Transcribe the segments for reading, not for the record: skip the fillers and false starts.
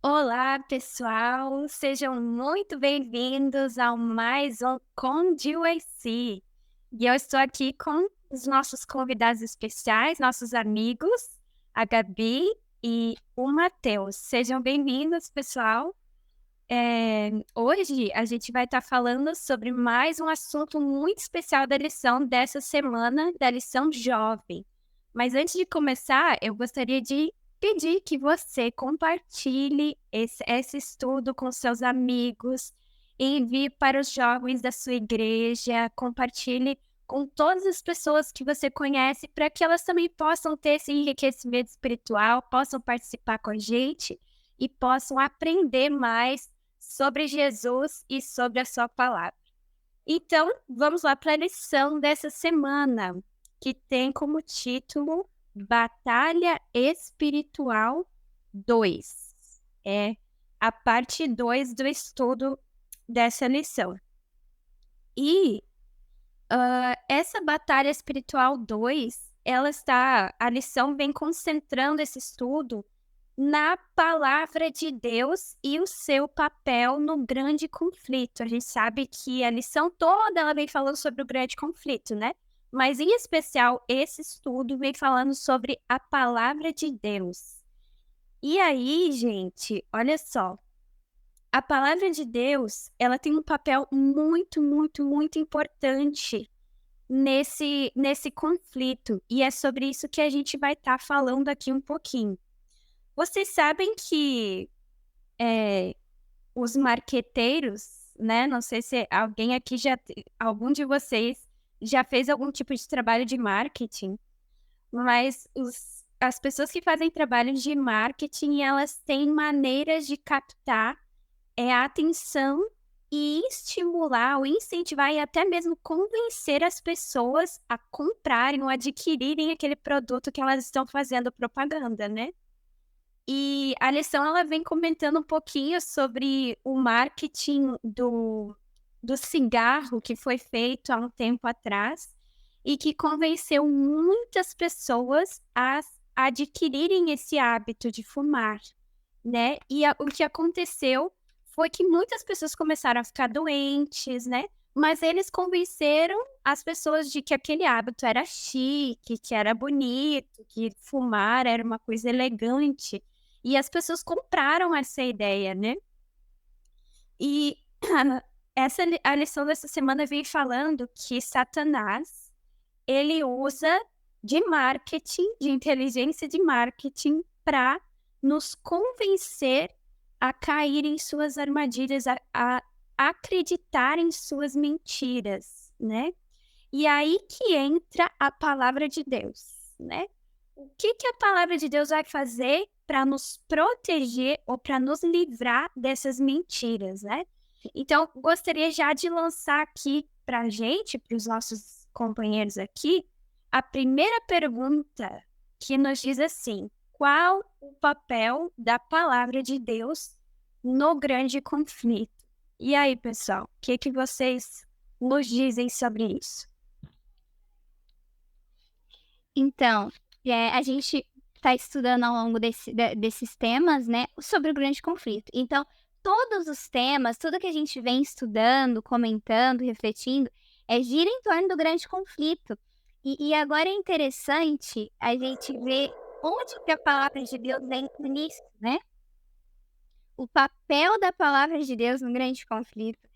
Olá, pessoal! Sejam muito bem-vindos ao mais um Conde UAC. E eu estou aqui com os nossos convidados especiais, nossos amigos, a Gabi e o Matheus. Sejam bem-vindos, pessoal. Hoje a gente vai estar falando sobre mais um assunto muito especial da lição dessa semana, da lição jovem. Mas antes de começar, eu gostaria de pedir que você compartilhe esse estudo com seus amigos, envie para os jovens da sua igreja, compartilhe com todas as pessoas que você conhece, para que elas também possam ter esse enriquecimento espiritual, possam participar com a gente e possam aprender mais sobre Jesus e sobre a sua palavra. Então, vamos lá para a lição dessa semana, que tem como título Batalha Espiritual 2. É a parte 2 do estudo dessa lição. E essa Batalha Espiritual 2, a lição vem concentrando esse estudo na palavra de Deus e o seu papel no grande conflito. A gente sabe que a lição toda ela vem falando sobre o grande conflito, né? Mas em especial esse estudo vem falando sobre a palavra de Deus. E aí, gente, olha só. A palavra de Deus, ela tem um papel muito, muito, muito importante nesse conflito. E é sobre isso que a gente vai estar falando aqui um pouquinho. Vocês sabem que os marqueteiros, né, não sei se alguém aqui algum de vocês já fez algum tipo de trabalho de marketing, mas as pessoas que fazem trabalho de marketing, elas têm maneiras de captar a atenção e estimular ou incentivar e até mesmo convencer as pessoas a comprarem ou adquirirem aquele produto que elas estão fazendo propaganda, né? E a lição ela vem comentando um pouquinho sobre o marketing do cigarro que foi feito há um tempo atrás e que convenceu muitas pessoas a adquirirem esse hábito de fumar, né? E o que aconteceu foi que muitas pessoas começaram a ficar doentes, né? Mas eles convenceram as pessoas de que aquele hábito era chique, que era bonito, que fumar era uma coisa elegante. E as pessoas compraram essa ideia, né? E a lição dessa semana vem falando que Satanás, ele usa de marketing, de inteligência de marketing, para nos convencer a cair em suas armadilhas, a acreditar em suas mentiras, né? E aí que entra a palavra de Deus, né? O que a palavra de Deus vai fazer para nos proteger ou para nos livrar dessas mentiras, né? Então, gostaria já de lançar aqui para a gente, para os nossos companheiros aqui, a primeira pergunta que nos diz assim: qual o papel da palavra de Deus no grande conflito? E aí, pessoal, o que vocês nos dizem sobre isso? Então, a gente está estudando ao longo desses temas, né, sobre o grande conflito. Então, todos os temas, tudo que a gente vem estudando, comentando, refletindo, gira em torno do grande conflito. E agora é interessante a gente ver onde que a palavra de Deus entra nisso, né? O papel da palavra de Deus no grande conflito.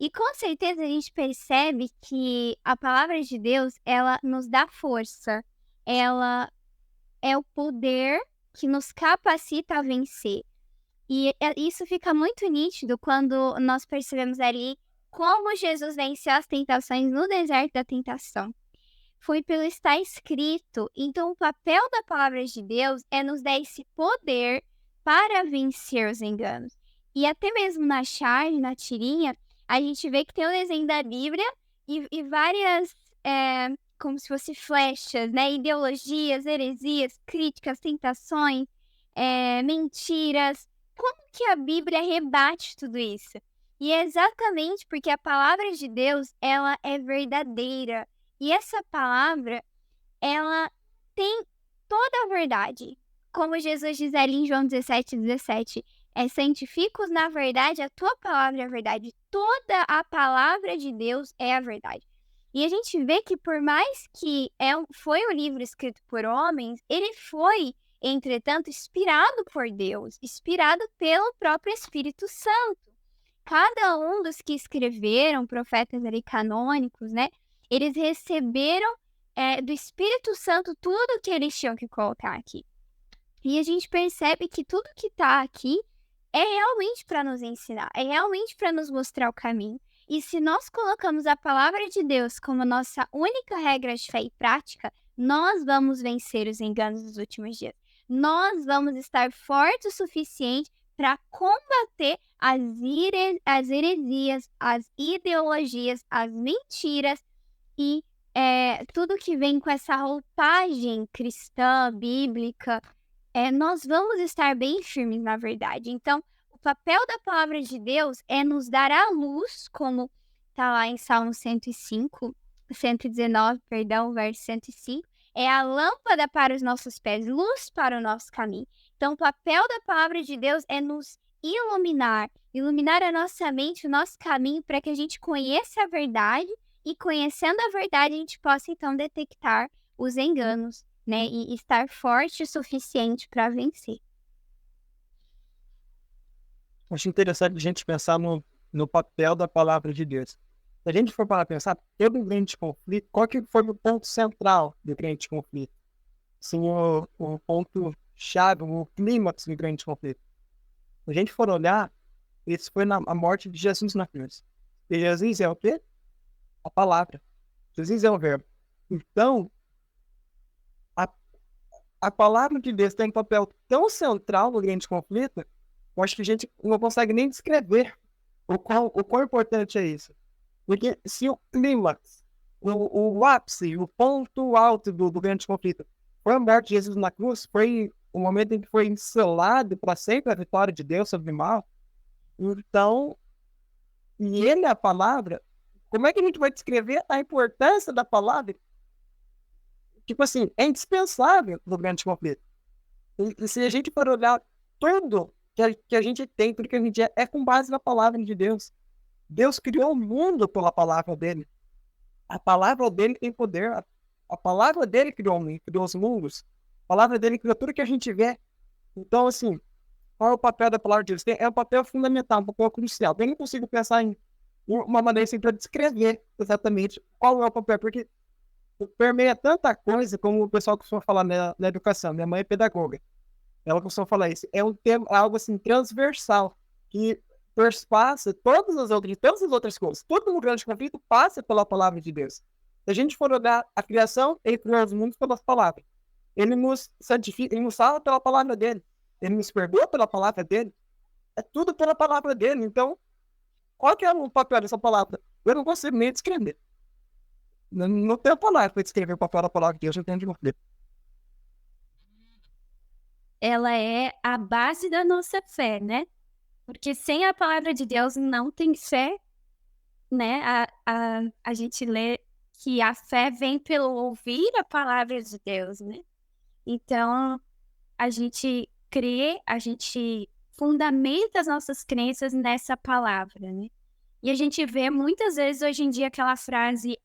E com certeza a gente percebe que a palavra de Deus, ela nos dá força, ela é o poder que nos capacita a vencer. E isso fica muito nítido quando nós percebemos ali como Jesus venceu as tentações no deserto da tentação. Foi pelo estar escrito. Então, o papel da palavra de Deus é nos dar esse poder para vencer os enganos. E até mesmo na charge, na tirinha, a gente vê que tem o desenho da Bíblia e várias, como se fosse flechas, né? Ideologias, heresias, críticas, tentações, mentiras. Como que a Bíblia rebate tudo isso? E é exatamente porque a palavra de Deus, ela é verdadeira. E essa palavra, ela tem toda a verdade. Como Jesus diz ali em João 17:17, Santifica-os na verdade, a tua palavra é a verdade. Toda a palavra de Deus é a verdade. E a gente vê que por mais que foi um livro escrito por homens, ele foi, entretanto, inspirado por Deus, inspirado pelo próprio Espírito Santo. Cada um dos que escreveram, profetas ali canônicos, né? Eles receberam do Espírito Santo tudo que eles tinham que colocar aqui. E a gente percebe que tudo que está aqui é realmente para nos ensinar, é realmente para nos mostrar o caminho. E se nós colocamos a palavra de Deus como nossa única regra de fé e prática, nós vamos vencer os enganos dos últimos dias. Nós vamos estar fortes o suficiente para combater as heresias, as ideologias, as mentiras e tudo que vem com essa roupagem cristã, bíblica. Nós vamos estar bem firmes na verdade. Então, o papel da palavra de Deus é nos dar a luz, como está lá em Salmo 119, verso 105, é a lâmpada para os nossos pés, luz para o nosso caminho. Então, o papel da palavra de Deus é nos iluminar a nossa mente, o nosso caminho, para que a gente conheça a verdade e, conhecendo a verdade, a gente possa, então, detectar os enganos, né? E estar forte o suficiente para vencer. Acho interessante a gente pensar no papel da palavra de Deus. Se a gente for para pensar, todo o grande conflito, qual que foi o ponto central do grande conflito? Sim, o ponto-chave, o clímax do grande conflito. Se a gente for olhar, isso foi a morte de Jesus na cruz. E Jesus é o quê? A palavra. Jesus é o verbo. Então, a palavra de Deus tem um papel tão central no grande conflito, eu acho que a gente não consegue nem descrever o quão importante é isso. Porque se o clímax, o ápice, o ponto alto do grande conflito foi a morte de Jesus na cruz, foi o momento em que foi selado para sempre a vitória de Deus sobre o mal, então, e ele é a palavra, como é que a gente vai descrever a importância da palavra? Tipo assim, é indispensável no grande conflito. E se a gente for olhar tudo que a gente tem, tudo que a gente é com base na palavra de Deus. Deus criou o mundo pela palavra dele. A palavra dele tem poder. A palavra dele criou os mundos. A palavra dele criou tudo que a gente vê. Então, assim, qual é o papel da palavra de Deus? É um papel fundamental, um papel crucial. Eu não consigo pensar em uma maneira assim para descrever exatamente qual é o papel, porque permeia tanta coisa, como o pessoal costuma falar na educação. Minha mãe é pedagoga. Ela costuma falar isso. É um tema, algo assim, transversal, que perspassa todas as outras coisas. Todo o grande conflito passa pela palavra de Deus. Se a gente for olhar a criação, ele criou os mundos pelas palavras. Ele nos santifica, ele nos salva pela palavra dele. Ele nos perdoa pela palavra dele. É tudo pela palavra dele. Então, qual que é o papel dessa palavra? Eu não consigo nem descrever. Não tenho palavra para descrever o papel da palavra de Deus, eu tenho de conflito. Ela é a base da nossa fé, né? Porque sem a palavra de Deus não tem fé, né? A gente lê que a fé vem pelo ouvir a palavra de Deus, né? Então, a gente crê, a gente fundamenta as nossas crenças nessa palavra, né? E a gente vê muitas vezes hoje em dia aquela frase,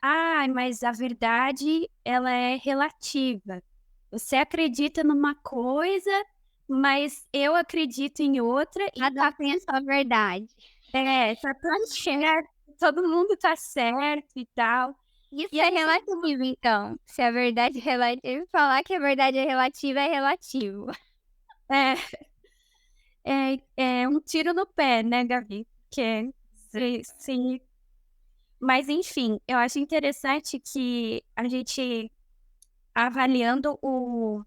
mas a verdade, ela é relativa. Você acredita numa coisa, mas eu acredito em outra. E cada um tem a sua verdade. Tá tudo certo, todo mundo tá certo e tal. Isso é relativo, então. Se a verdade é relativa, falar que a verdade é relativa é relativo. É um tiro no pé, né, Gabi? Sim. Mas, enfim, eu acho interessante que a gente, avaliando o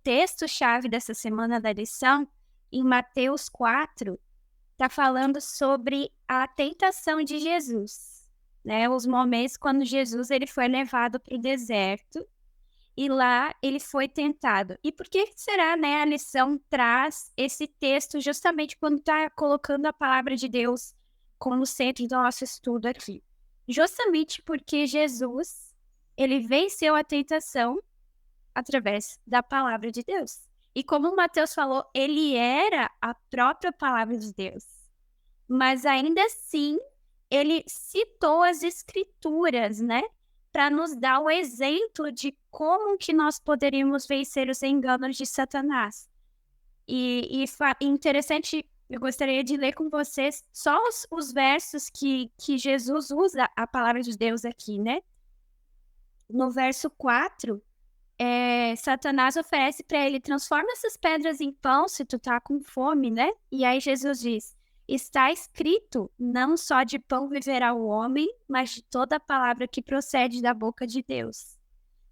texto-chave dessa semana da lição, em Mateus 4, está falando sobre a tentação de Jesus, né? Os momentos quando Jesus ele foi levado para o deserto e lá ele foi tentado. E por que será, né, a lição traz esse texto justamente quando está colocando a palavra de Deus como centro do nosso estudo aqui? Justamente porque Jesus, ele venceu a tentação através da palavra de Deus. E como o Mateus falou, ele era a própria palavra de Deus. Mas ainda assim, ele citou as escrituras, né? Para nos dar o exemplo de como que nós poderíamos vencer os enganos de Satanás. E interessante, eu gostaria de ler com vocês só os versos que Jesus usa a palavra de Deus aqui, né? No verso 4, Satanás oferece para ele: transforma essas pedras em pão se tu tá com fome, né? E aí Jesus diz: está escrito, não só de pão viverá o homem, mas de toda a palavra que procede da boca de Deus.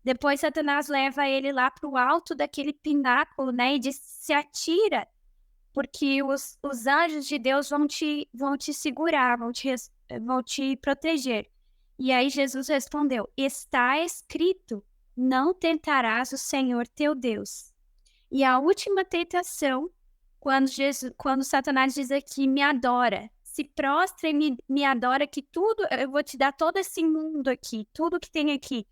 Depois Satanás leva ele lá para o alto daquele pináculo, né? E diz: se atira, porque os anjos de Deus vão te segurar, vão te proteger. E aí Jesus respondeu: está escrito, não tentarás o Senhor teu Deus. E a última tentação, quando Satanás diz aqui: me adora, se prostra e me adora, que tudo, eu vou te dar todo esse mundo aqui, tudo que tem aqui.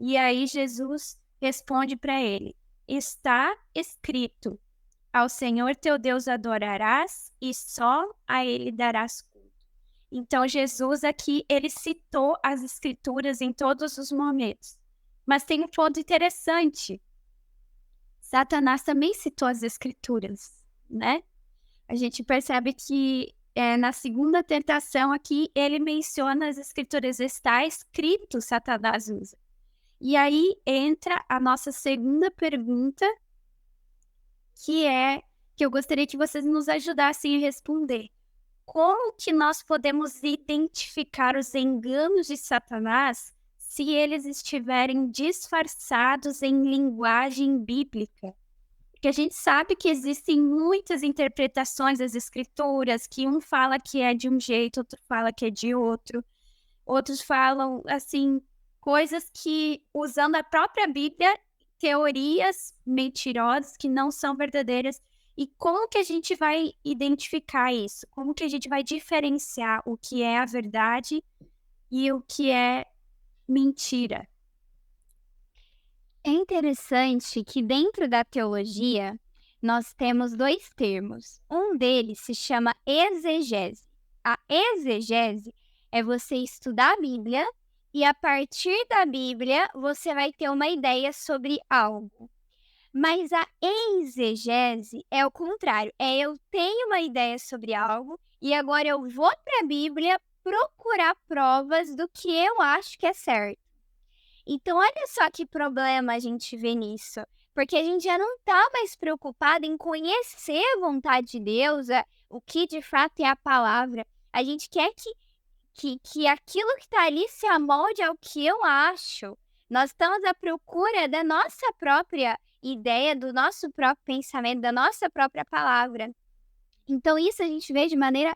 E aí Jesus responde para ele: está escrito, ao Senhor teu Deus adorarás e só a ele darás culto. Então Jesus aqui, ele citou as escrituras em todos os momentos. Mas tem um ponto interessante. Satanás também citou as escrituras, né? A gente percebe que na segunda tentação aqui, ele menciona as escrituras, está escrito, Satanás usa. E aí entra a nossa segunda pergunta, que eu gostaria que vocês nos ajudassem a responder. Como que nós podemos identificar os enganos de Satanás se eles estiverem disfarçados em linguagem bíblica? Porque a gente sabe que existem muitas interpretações das escrituras, que um fala que é de um jeito, outro fala que é de outro. Outros falam, assim, coisas que, usando a própria Bíblia, teorias mentirosas que não são verdadeiras. E como que a gente vai identificar isso? Como que a gente vai diferenciar o que é a verdade e o que é mentira? É interessante que dentro da teologia nós temos 2 termos. Um deles se chama exegese. A exegese é você estudar a Bíblia e a partir da Bíblia você vai ter uma ideia sobre algo. Mas a exegese é o contrário, eu tenho uma ideia sobre algo e agora eu vou para a Bíblia procurar provas do que eu acho que é certo. Então olha só que problema a gente vê nisso, porque a gente já não está mais preocupado em conhecer a vontade de Deus, o que de fato é a palavra. A gente quer que aquilo que está ali se amolde ao que eu acho. Nós estamos à procura da nossa própria ideia, do nosso próprio pensamento, da nossa própria palavra. Então isso a gente vê de maneira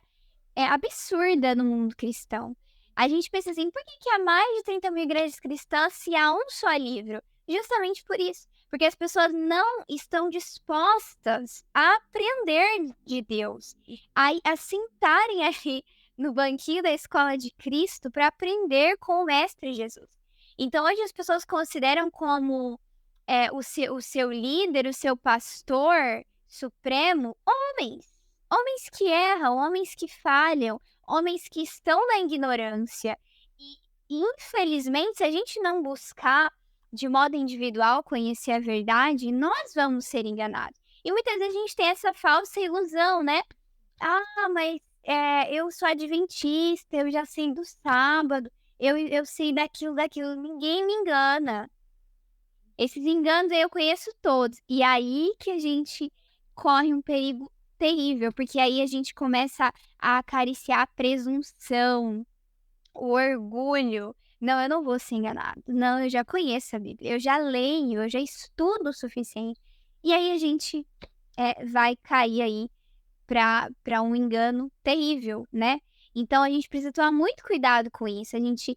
absurda no mundo cristão. A gente pensa assim, por que há mais de 30 mil igrejas cristãs se há um só livro? Justamente por isso. Porque as pessoas não estão dispostas a aprender de Deus. A sentarem ali no banquinho da escola de Cristo para aprender com o Mestre Jesus. Então hoje as pessoas consideram como o seu líder, o seu pastor supremo, homens que erram, homens que falham, homens que estão na ignorância. E infelizmente, se a gente não buscar de modo individual conhecer a verdade, nós vamos ser enganados. E muitas vezes a gente tem essa falsa ilusão, né? Mas eu sou adventista, eu já sei do sábado, eu sei daquilo, ninguém me engana. Esses enganos eu conheço todos. E aí que a gente corre um perigo terrível, porque aí a gente começa a acariciar a presunção, o orgulho. Não, eu não vou ser enganado. Não, eu já conheço a Bíblia, eu já leio, eu já estudo o suficiente. E aí a gente vai cair aí para um engano terrível, né? Então a gente precisa tomar muito cuidado com isso. A gente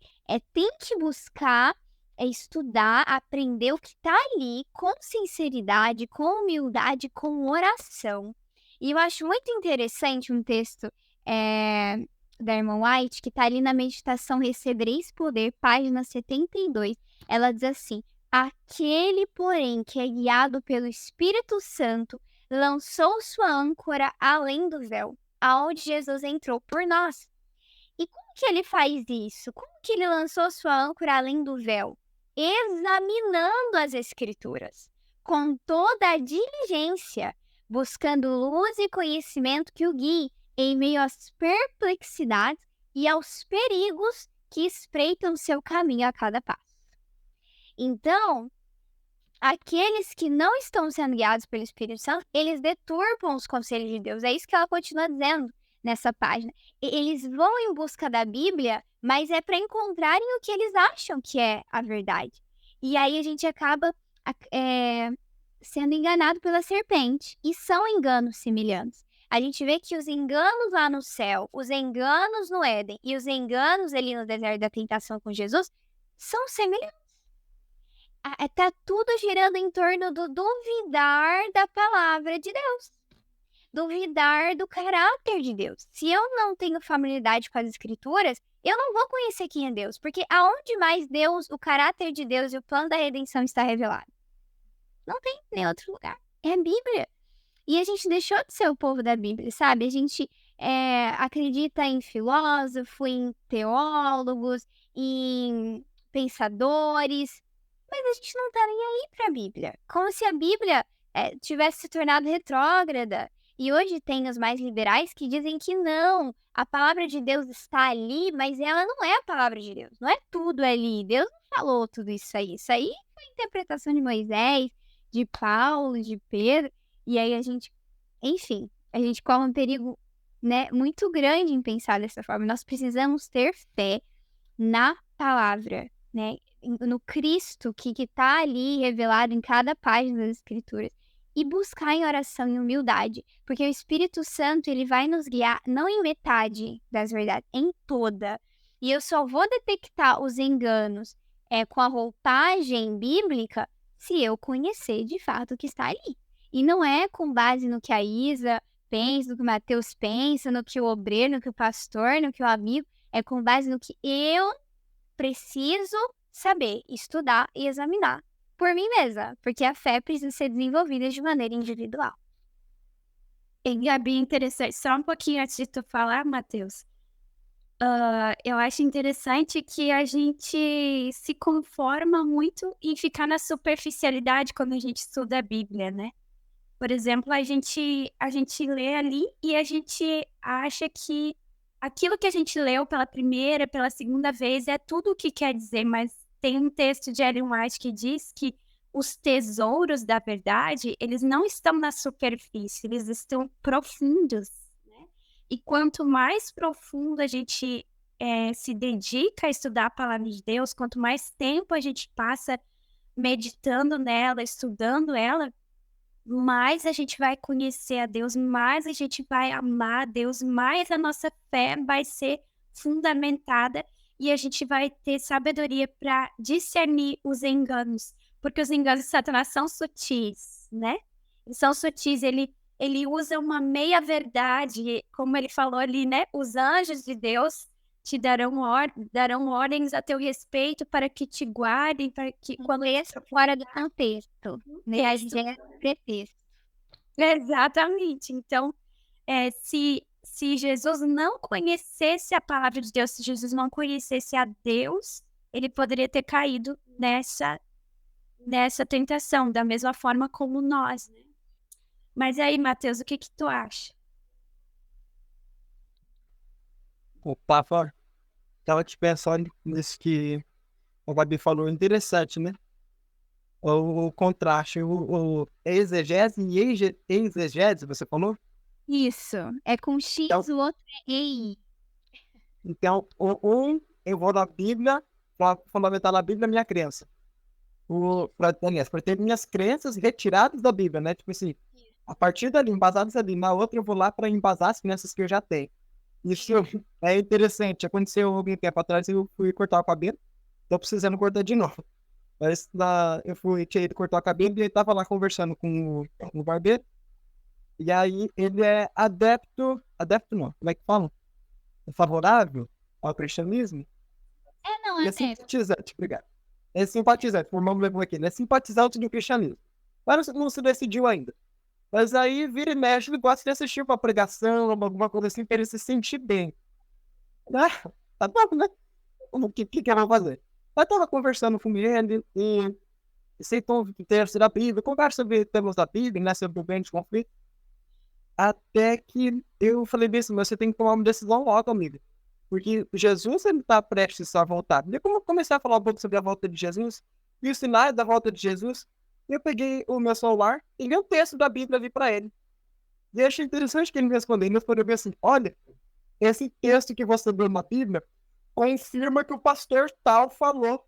tem que buscar estudar, aprender o que está ali com sinceridade, com humildade, com oração. E eu acho muito interessante um texto da irmã White, que está ali na meditação Recebereis Poder, página 72. Ela diz assim: Aquele, porém, que é guiado pelo Espírito Santo, lançou sua âncora além do véu, aonde Jesus entrou por nós. E como que ele faz isso? Como que ele lançou sua âncora além do véu? Examinando as Escrituras, com toda a diligência, buscando luz e conhecimento que o guie em meio às perplexidades e aos perigos que espreitam seu caminho a cada passo. Então, aqueles que não estão sendo guiados pelo Espírito Santo, eles deturpam os conselhos de Deus. É isso que ela continua dizendo nessa página. Eles vão em busca da Bíblia, mas é para encontrarem o que eles acham que é a verdade. E aí a gente acaba sendo enganado pela serpente. E são enganos semelhantes. A gente vê que os enganos lá no céu, os enganos no Éden e os enganos ali no deserto da tentação com Jesus são semelhantes. Tá tudo girando em torno do duvidar da palavra de Deus. Duvidar do caráter de Deus. Se eu não tenho familiaridade com as Escrituras, eu não vou conhecer quem é Deus. Porque aonde mais Deus, o caráter de Deus e o plano da redenção está revelado? Não tem em nenhum outro lugar. É a Bíblia. E a gente deixou de ser o povo da Bíblia, sabe? A gente acredita em filósofo, em teólogos, em pensadores, mas a gente não tá nem aí para a Bíblia. Como se a Bíblia tivesse se tornado retrógrada. E hoje tem os mais liberais que dizem que não, a palavra de Deus está ali, mas ela não é a palavra de Deus. Não é tudo ali. Deus não falou tudo isso aí. Isso aí foi interpretação de Moisés, de Paulo, de Pedro. E aí a gente corre um perigo, né, muito grande em pensar dessa forma. Nós precisamos ter fé na palavra, né? No Cristo que está ali revelado em cada página das Escrituras e buscar em oração e humildade, porque o Espírito Santo ele vai nos guiar não em metade das verdades, em toda. E eu só vou detectar os enganos com a roupagem bíblica se eu conhecer de fato o que está ali. E não é com base no que a Isa pensa, no que o Mateus pensa, no que o obreiro, no que o pastor, no que o amigo, é com base no que eu preciso saber, estudar e examinar por mim mesma, porque a fé precisa ser desenvolvida de maneira individual. E Gabi, interessante, só um pouquinho antes de tu falar, Mateus, eu acho interessante que a gente se conforma muito em ficar na superficialidade quando a gente estuda a Bíblia, né? Por exemplo, a gente lê ali e a gente acha que aquilo que a gente leu pela primeira, pela segunda vez é tudo o que quer dizer, mas tem um texto de Ellen White que diz que os tesouros da verdade, eles não estão na superfície, eles estão profundos, né? E quanto mais profundo a gente se dedica a estudar a palavra de Deus, quanto mais tempo a gente passa meditando nela, estudando ela, mais a gente vai conhecer a Deus, mais a gente vai amar a Deus, mais a nossa fé vai ser fundamentada e a gente vai ter sabedoria para discernir os enganos, porque os enganos de Satanás são sutis, né? Eles são sutis, ele usa uma meia-verdade, como ele falou ali, né? Os anjos de Deus te darão ordens a teu respeito para que te guardem, para que quando fora do contexto, né? A gente é pretexto. Exatamente. Então, se Jesus não conhecesse a palavra de Deus, se Jesus não conhecesse a Deus, ele poderia ter caído nessa tentação, da mesma forma como nós, né? Mas aí, Mateus, o que tu acha? Opa, Flávio, estava te pensando nisso que o Gabi falou, interessante, né? O contraste, o exegese e exegese, você falou? Isso, é com X, Então, o outro é EI. Então, eu vou na Bíblia para fundamentar na Bíblia a minha crença. Para ter minhas crenças retiradas da Bíblia, né? Tipo assim, a partir dali, embasadas ali. Na outra, eu vou lá para embasar as crenças que eu já tenho. Isso é interessante. Aconteceu algum tempo atrás, eu fui cortar o cabelo. Tô precisando cortar de novo. Mas tinha ido cortar o cabelo e ele tava lá conversando com o barbeiro. E aí ele é adepto não, como é que fala? É favorável ao cristianismo? Não, E é é simpatizante, obrigado. É simpatizante, formamos levou aqui, né? Simpatizante do cristianismo. Mas não se decidiu ainda. Mas aí, vira e mexe, ele gosta de assistir uma pregação, alguma coisa assim, pra ele se sentir bem. Ah, tá bom, né? O que ela vai fazer? Eu tava conversando com ele e aceitou o texto da Bíblia, conversa sobre temas da Bíblia, né? Sobre o bem de conflito. Até que eu falei bem assim, mas você tem que tomar uma decisão logo, amigo. Porque Jesus, ele tá prestes a voltar. E como eu comecei a falar um pouco sobre a volta de Jesus, e os sinais da volta de Jesus, eu peguei o meu celular e li um texto da Bíblia ali pra ele. E eu achei interessante que ele me respondeu. Ele respondeu bem assim, olha, esse texto que você leu na Bíblia confirma que o pastor tal falou.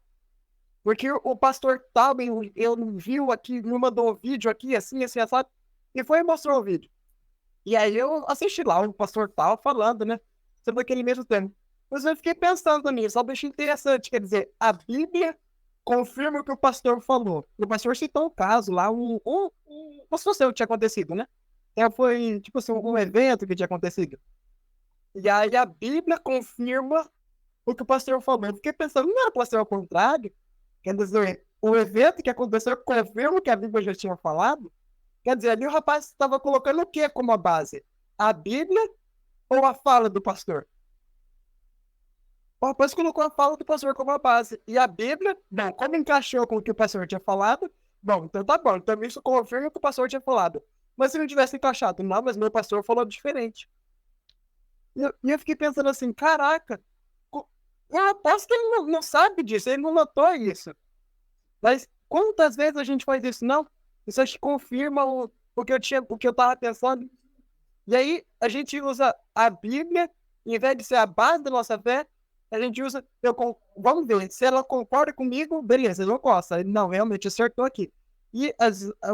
Porque o pastor tal, eu viu aqui, me mandou um vídeo aqui, assim, sabe? E foi e mostrou o vídeo. E aí eu assisti lá o pastor tal falando, né? Sobre aquele mesmo tema. Mas eu fiquei pensando nisso, algo achei interessante. Quer dizer, a Bíblia confirma o que o pastor falou. O pastor citou um caso lá, uma situação que tinha acontecido, né? Então foi, tipo assim, um evento que tinha acontecido. E aí a Bíblia confirma o que o pastor falou. Eu fiquei pensando, não era para ser ao contrário? Quer dizer, o evento que aconteceu confirma o que a Bíblia já tinha falado? Quer dizer, ali o rapaz estava colocando o que como a base? A Bíblia ou a fala do pastor? O rapaz colocou a fala do pastor como a base. E a Bíblia, bom, como encaixou com o que o pastor tinha falado, bom, então tá bom. Então isso confirma o que o pastor tinha falado. Mas se não tivesse encaixado, não, mas meu pastor falou diferente. E eu fiquei pensando assim, caraca, eu aposto que ele não sabe disso, ele não notou isso. Mas quantas vezes a gente faz isso? Não, isso acho que confirma o que eu tava pensando. E aí a gente usa a Bíblia, em vez de ser a base da nossa fé, a gente usa, vamos ver, se ela concorda comigo, beleza, eu não gosto. Não, realmente acertou aqui. E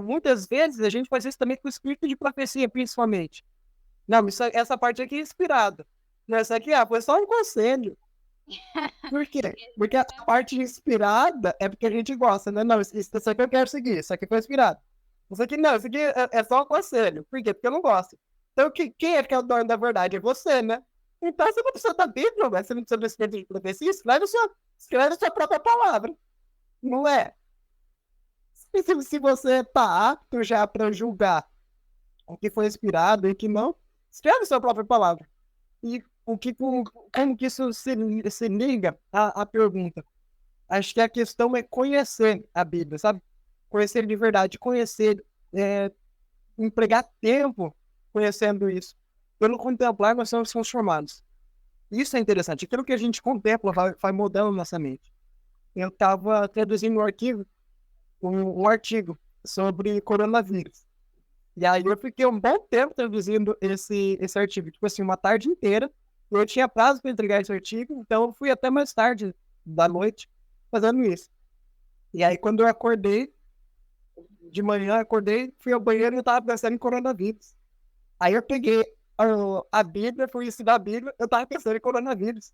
muitas vezes a gente faz isso também com o espírito de profecia, principalmente. Não, essa parte aqui é inspirada. Essa aqui, foi só um conselho. Por quê? Porque a parte inspirada é porque a gente gosta, né? Não, isso aqui eu quero seguir, isso aqui foi inspirado. Isso aqui não, isso aqui é só um conselho. Por quem? Porque eu não gosto. Então, quem é que é o dono da verdade? É você, né? Então, você não precisa da Bíblia, mas você não precisa do Espírito de profecia, escreve a sua própria palavra. Não é? Se você está apto já para julgar o que foi inspirado e o que não, escreve a sua própria palavra. E como que isso se liga à pergunta? Acho que a questão é conhecer a Bíblia, sabe? Conhecer de verdade, conhecer, empregar tempo conhecendo isso. Pelo contemplar, nós somos transformados. Isso é interessante. Aquilo que a gente contempla vai mudando nossa mente. Eu estava traduzindo um artigo sobre coronavírus. E aí eu fiquei um bom tempo traduzindo esse artigo. Tipo assim, uma tarde inteira. Eu tinha prazo para entregar esse artigo, então eu fui até mais tarde da noite fazendo isso. E aí quando eu acordei, de manhã acordei, fui ao banheiro e eu estava pensando em coronavírus. Aí eu peguei a Bíblia, fui estudar a Bíblia, eu estava pensando em coronavírus.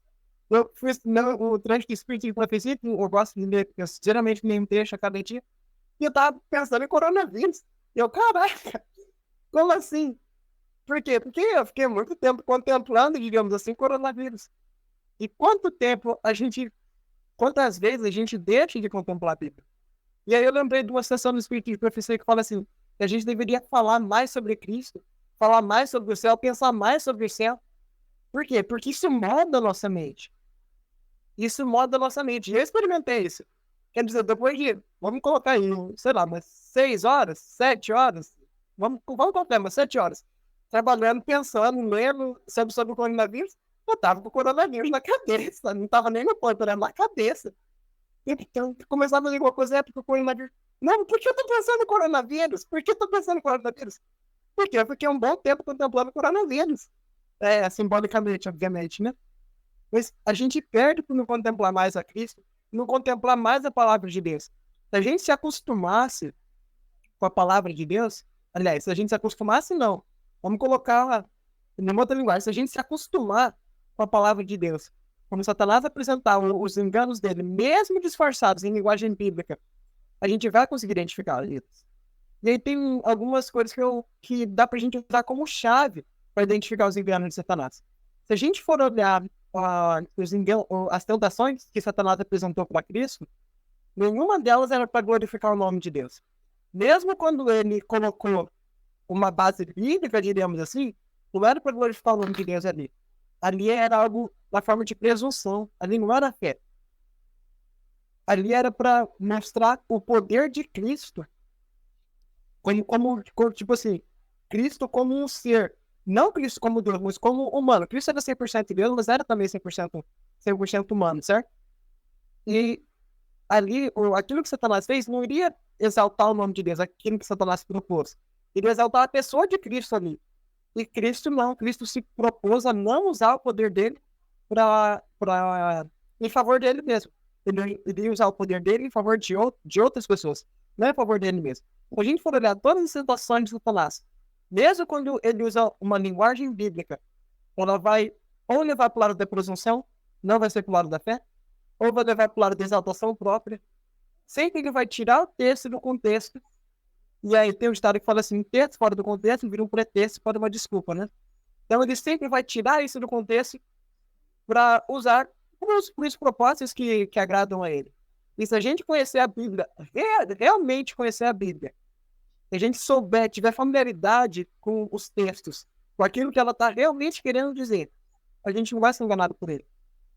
Eu fui estudando o Trânsito de Espírito de Profecia, que eu gosto de ler, eu geralmente leio um trecho a cada dia, e eu estava pensando em coronavírus. E eu, caraca, como assim? Por quê? Porque eu fiquei muito tempo contemplando, digamos assim, coronavírus. E quantas vezes a gente deixa de contemplar a Bíblia? E aí eu lembrei de uma sessão do Espírito de Profecia que fala assim, que a gente deveria falar mais sobre Cristo, falar mais sobre o céu, pensar mais sobre o céu. Por quê? Porque isso molda a nossa mente. Isso molda a nossa mente. E eu experimentei isso. Quer dizer, depois de, vamos colocar aí, sei lá, umas 6 horas, 7 horas, vamos colocar umas 7 horas, trabalhando, pensando, lendo sobre o coronavírus, eu tava com o coronavírus na cabeça, não tava nem no ponto, era na cabeça. Então, começava a ler alguma coisa, porque o coronavírus... Não, por que eu tô pensando em coronavírus? Por que eu tô pensando em coronavírus? Por quê? Porque é um bom tempo contemplando o coronavírus. Simbolicamente, obviamente, né? Mas a gente perde por não contemplar mais a Cristo, não contemplar mais a palavra de Deus. Se a gente se acostumasse com a palavra de Deus, aliás, se a gente se acostumasse, não. Vamos colocar em outra linguagem. Se a gente se acostumar com a palavra de Deus, quando Satanás apresentar os enganos dele, mesmo disfarçados em linguagem bíblica, a gente vai conseguir identificar eles. E aí tem algumas coisas que dá pra gente usar como chave para identificar os enganos de Satanás. Se a gente for olhar as tentações que Satanás apresentou para Cristo, Nenhuma delas era para glorificar o nome de Deus. Mesmo quando ele colocou uma base bíblica, diríamos assim, não era para glorificar o nome de Deus ali. Ali era algo na forma de presunção. Ali não era fé. Ali era para mostrar o poder de Cristo. Como, tipo assim, Cristo como um ser. Não Cristo como Deus, mas como humano. Cristo era 100% Deus, mas era também 100% humano, certo? E ali, aquilo que Satanás fez não iria exaltar o nome de Deus, aquilo que Satanás propôs. Iria exaltar a pessoa de Cristo ali. E Cristo não. Cristo se propôs a não usar o poder dele em favor dele mesmo. Ele iria usar o poder dele em favor de outras pessoas, não em favor dele mesmo. Se a gente for olhar todas as situações de Satanás, mesmo quando ele usa uma linguagem bíblica, ela vai ou levar para o lado da presunção, não vai ser para o lado da fé, ou vai levar para o lado da exaltação própria. Sempre ele vai tirar o texto do contexto. E aí tem um ditado que fala assim, texto fora do contexto vira um pretexto para uma desculpa, né? Então ele sempre vai tirar isso do contexto para usar por os propósitos que agradam a ele. E se a gente conhecer a Bíblia, realmente conhecer a Bíblia, se a gente tiver familiaridade com os textos, com aquilo que ela está realmente querendo dizer, a gente não vai ser enganado por ele.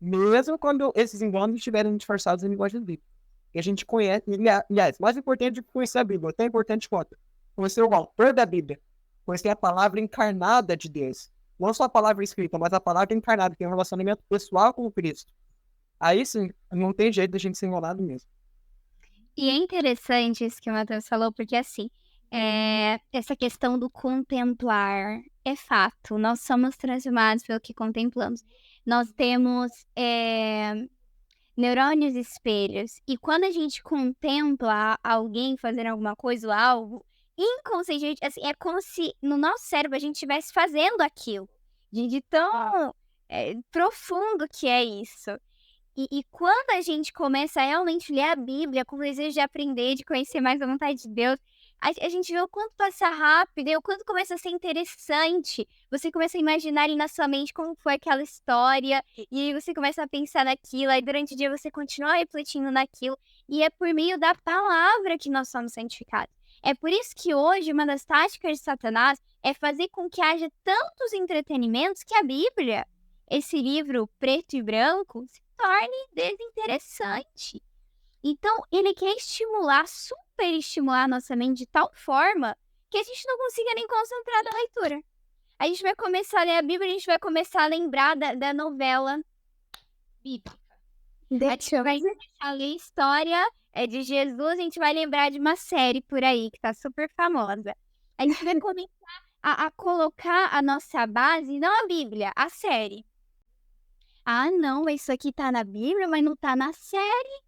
Mesmo quando esses enganos estiverem disfarçados em linguagem bíblica. E a gente conhece, aliás, mais importante do que conhecer a Bíblia, tão importante quanto conhecer o autor da Bíblia, conhecer a palavra encarnada de Deus. Não só a palavra escrita, mas a palavra encarnada, que tem um relacionamento pessoal com o Cristo. Aí sim, não tem jeito da gente ser enganado mesmo. E é interessante isso que o Matheus falou, porque assim, essa questão do contemplar é fato. Nós somos transformados pelo que contemplamos. Nós temos neurônios espelhos. E quando a gente contempla alguém fazendo alguma coisa ou algo, inconscientemente, assim, é como se no nosso cérebro a gente estivesse fazendo aquilo. De tão profundo que é isso. E quando a gente começa a realmente ler a Bíblia com o desejo de aprender, de conhecer mais a vontade de Deus, a gente vê o quanto passa rápido e o quanto começa a ser interessante. Você começa a imaginar ali na sua mente como foi aquela história, e aí você começa a pensar naquilo, aí durante o dia você continua refletindo naquilo, e é por meio da palavra que nós somos santificados. É por isso que hoje uma das táticas de Satanás é fazer com que haja tantos entretenimentos que a Bíblia, esse livro preto e branco, se torne desinteressante. Então, ele quer super estimular a nossa mente de tal forma que a gente não consiga nem concentrar na leitura. A gente vai começar a ler a Bíblia, a gente vai começar a lembrar da novela bíblica. A gente vai começar a ler a história de Jesus, a gente vai lembrar de uma série por aí que tá super famosa. A gente vai começar a colocar a nossa base, não a Bíblia, a série. Ah, não, isso aqui tá na Bíblia, mas não tá na série.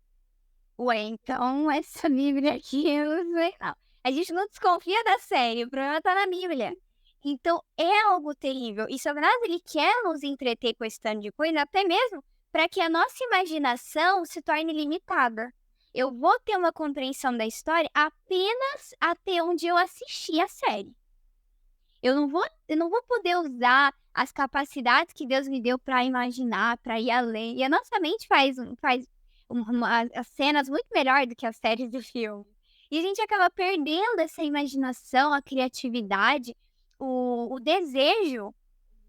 Ué, então essa Bíblia aqui eu não sei não. A gente não desconfia da série, o problema tá na Bíblia. Então é algo terrível. E Satanás, ele quer nos entreter com esse tanto de coisa, até mesmo para que a nossa imaginação se torne limitada. Eu vou ter uma compreensão da história apenas até onde eu assisti a série. Eu não vou poder usar as capacidades que Deus me deu para imaginar, para ir além. E a nossa mente faz as cenas muito melhor do que as séries de filme. E a gente acaba perdendo essa imaginação, a criatividade, o desejo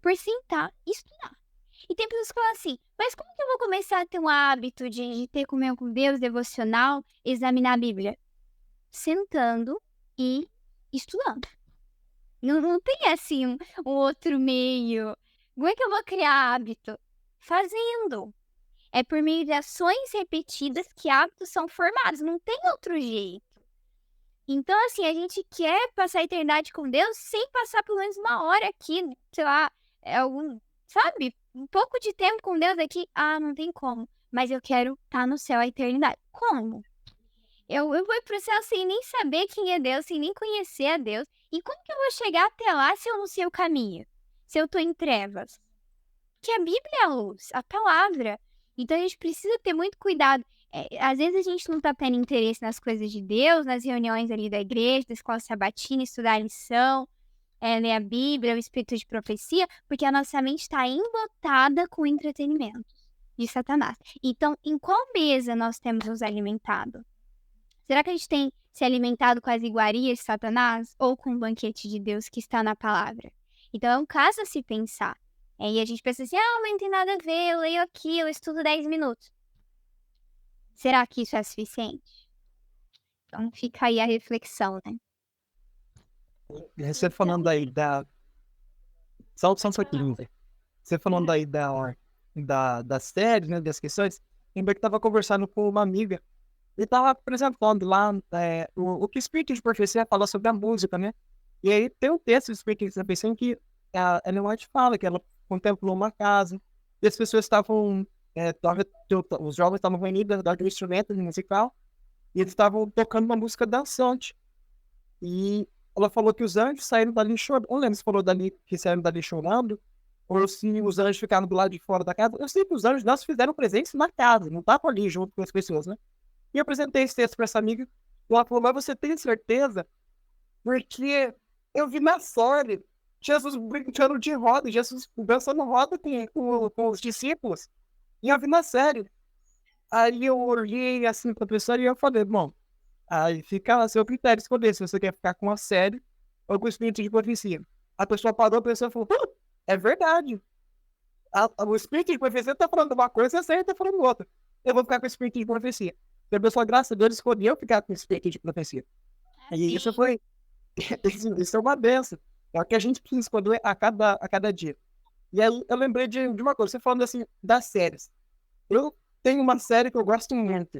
por sentar e estudar. E tem pessoas que falam assim, mas como que eu vou começar a ter um hábito de ter comunhão com Deus, devocional, examinar a Bíblia? Sentando e estudando. Não tem assim um outro meio. Como é que eu vou criar hábito? Fazendo. É por meio de ações repetidas que hábitos são formados. Não tem outro jeito. Então, assim, a gente quer passar a eternidade com Deus sem passar pelo menos uma hora aqui, sei lá, sabe? Um pouco de tempo com Deus aqui. Ah, não tem como. Mas eu quero estar no céu a eternidade. Como? Eu vou pro céu sem nem saber quem é Deus, sem nem conhecer a Deus. E como que eu vou chegar até lá se eu não sei o caminho? Se eu tô em trevas? Que a Bíblia é a luz, a palavra. Então a gente precisa ter muito cuidado. Às vezes a gente não tá tendo interesse nas coisas de Deus, nas reuniões ali da igreja, da escola sabatina, estudar a lição, ler a Bíblia, o espírito de profecia, porque a nossa mente está embotada com entretenimento de Satanás. Então, em qual mesa nós temos nos alimentado? Será que a gente tem se alimentado com as iguarias de Satanás ou com o banquete de Deus que está na palavra? Então é um caso a se pensar. E a gente pensa assim, mas não tem nada a ver, eu leio aqui, eu estudo 10 minutos. Será que isso é suficiente? Então fica aí a reflexão, né? Você falando aí da... Só um pouquinho. Você falando aí das séries, né, das questões, lembrei que estava conversando com uma amiga e estava apresentando lá o que o Espírito de Profecia fala sobre a música, né? E aí tem um texto do Espírito de Profecia em que a Ellen White fala que ela contemplou uma casa e as pessoas estavam, os jovens estavam reunidos do instrumento musical e eles estavam tocando uma música dançante. E ela falou que os anjos saíram dali chorando. Não lembro se falou dali que saíram dali chorando ou se os anjos ficaram do lado de fora da casa. Eu sei que os anjos não se fizeram presentes na casa, não estavam ali junto com as pessoas, né? E eu apresentei esse texto para essa amiga. E ela falou, mas você tem certeza? Porque eu vi na série Jesus brincando de roda, Jesus dançando roda com os discípulos. E eu vi na série. Aí eu olhei assim para a pessoa e eu falei, bom, aí fica a seu critério escolher se você quer ficar com a série ou com o Espírito de Profecia. A pessoa parou, a pessoa falou, é verdade. O Espírito de Profecia está falando uma coisa, a série está falando outra. Eu vou ficar com o Espírito de Profecia. E a pessoa, graças a Deus, escolheu ficar com o Espírito de Profecia. E isso foi... isso é uma benção. É o que a gente precisa escolher a cada dia. E aí eu lembrei de uma coisa, você falando assim, das séries. Eu tenho uma série que eu gosto muito.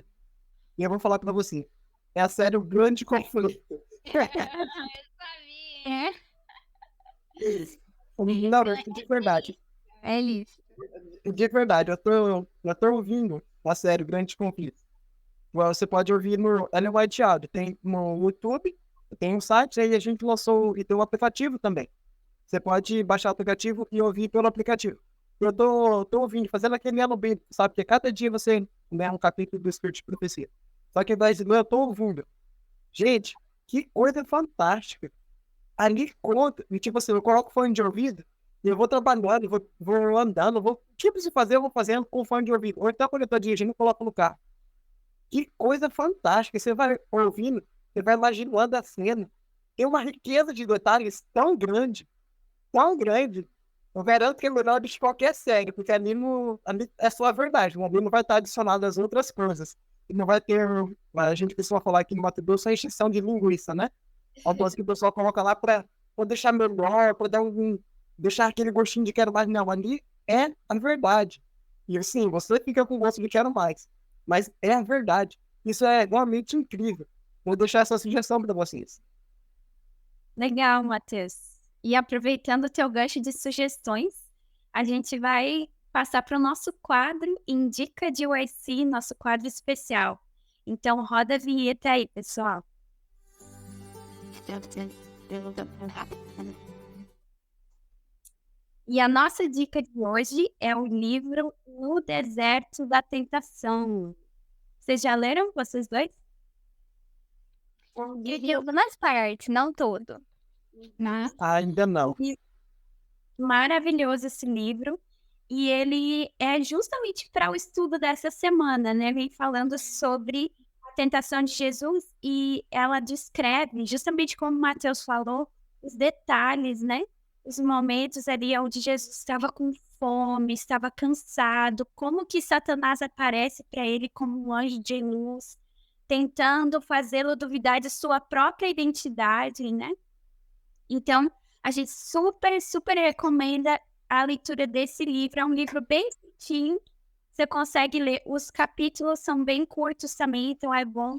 E eu vou falar pra você. É a série O Grande Conflito. Eu sabia. Não, de verdade. É isso. De verdade, eu tô ouvindo a série O Grande Conflito. Você pode ouvir no Ellen White Audio. Tem no YouTube, tem um site, aí a gente lançou e tem um aplicativo também. Você pode baixar o aplicativo e ouvir pelo aplicativo. Eu tô ouvindo, fazendo aquele elo bem, sabe? Que cada dia você lê um capítulo do Espírito de Profecia. Só que eu tô ouvindo. Gente, que coisa fantástica. Ali conta, e tipo assim, eu coloco fone de ouvido, e eu vou trabalhando, vou andando, o que eu preciso fazer, eu vou fazendo com fone de ouvido. Ou então quando eu tô dirigindo, eu coloco no carro. Que coisa fantástica. Você vai ouvindo, você vai imaginando a cena. Tem uma riqueza de detalhes tão grande, tão grande. Eu garanto que é melhor de qualquer série, porque ali é só a verdade. Ali não vai estar adicionado as outras coisas. E não vai ter, a gente costuma falar aqui no Mato Grosso, a extinção de linguiça, né? Uma coisa que o pessoal coloca lá para deixar melhor, para deixar aquele gostinho de quero mais. Não, ali é a verdade. E assim, você fica com o gosto de quero mais. Mas é a verdade. Isso é realmente incrível. Vou deixar essa sugestão para vocês. Legal, Matheus. E aproveitando o teu gancho de sugestões, a gente vai passar para o nosso quadro Indica de UIC, nosso quadro especial. Então, roda a vinheta aí, pessoal. E a nossa dica de hoje é o livro No Deserto da Tentação. Vocês já leram, vocês dois? Algumas partes, não todo. Né? Ainda não. Maravilhoso esse livro. E ele é justamente para o estudo dessa semana, né? Vem falando sobre a tentação de Jesus e ela descreve, justamente como o Matheus falou, os detalhes, né? Os momentos ali onde Jesus estava com fome, estava cansado, como que Satanás aparece para ele como um anjo de luz, tentando fazê-lo duvidar de sua própria identidade, né? Então, a gente super, super recomenda a leitura desse livro. É um livro bem curtinho, você consegue ler. Os capítulos são bem curtos também, então é bom,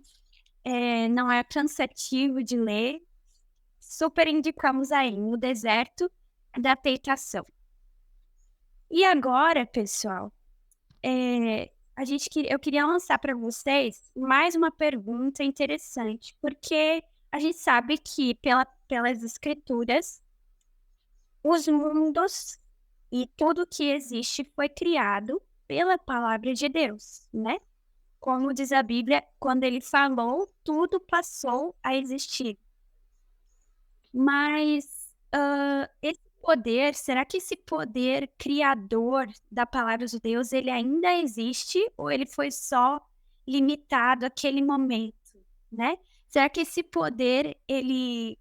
não é cansativo de ler. Super indicamos aí, No Deserto da Tentação. E agora, pessoal, eu queria lançar para vocês mais uma pergunta interessante, porque a gente sabe que pelas escrituras, os mundos e tudo que existe foi criado pela palavra de Deus, né? Como diz a Bíblia, quando ele falou, tudo passou a existir. Mas esse poder, será que esse poder criador da palavra de Deus, ele ainda existe ou ele foi só limitado àquele momento? né? Será que esse poder, ele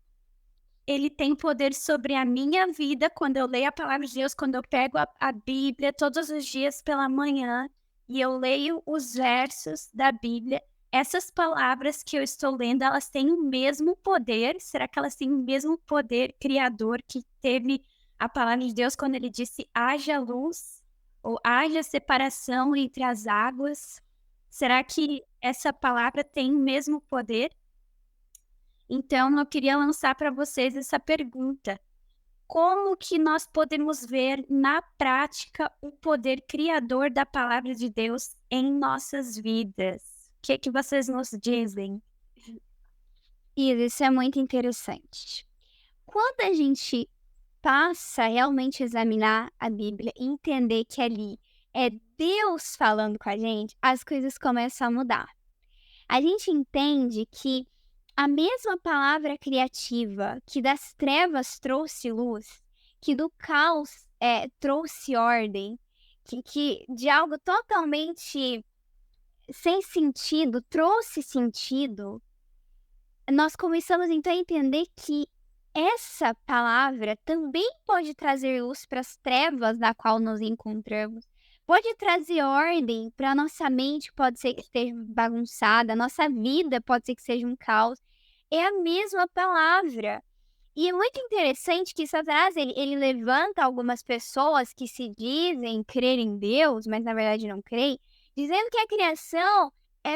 tem poder sobre a minha vida quando eu leio a palavra de Deus, quando eu pego a Bíblia todos os dias pela manhã e eu leio os versos da Bíblia? Essas palavras que eu estou lendo, elas têm o mesmo poder? Será que elas têm o mesmo poder criador que teve a palavra de Deus quando ele disse haja luz ou haja separação entre as águas? Será que essa palavra tem o mesmo poder? Então, eu queria lançar para vocês essa pergunta: como que nós podemos ver na prática o poder criador da palavra de Deus em nossas vidas? O que vocês nos dizem? Isso é muito interessante. Quando a gente passa a realmente examinar a Bíblia e entender que ali é Deus falando com a gente, as coisas começam a mudar. A gente entende que a mesma palavra criativa que das trevas trouxe luz, que do caos trouxe ordem, que de algo totalmente sem sentido trouxe sentido, nós começamos então a entender que essa palavra também pode trazer luz para as trevas na qual nos encontramos. Pode trazer ordem para a nossa mente, pode ser que esteja bagunçada, a nossa vida pode ser que seja um caos. É a mesma palavra. E é muito interessante que Satanás, ele levanta algumas pessoas que se dizem crer em Deus, mas na verdade não creem, dizendo que a criação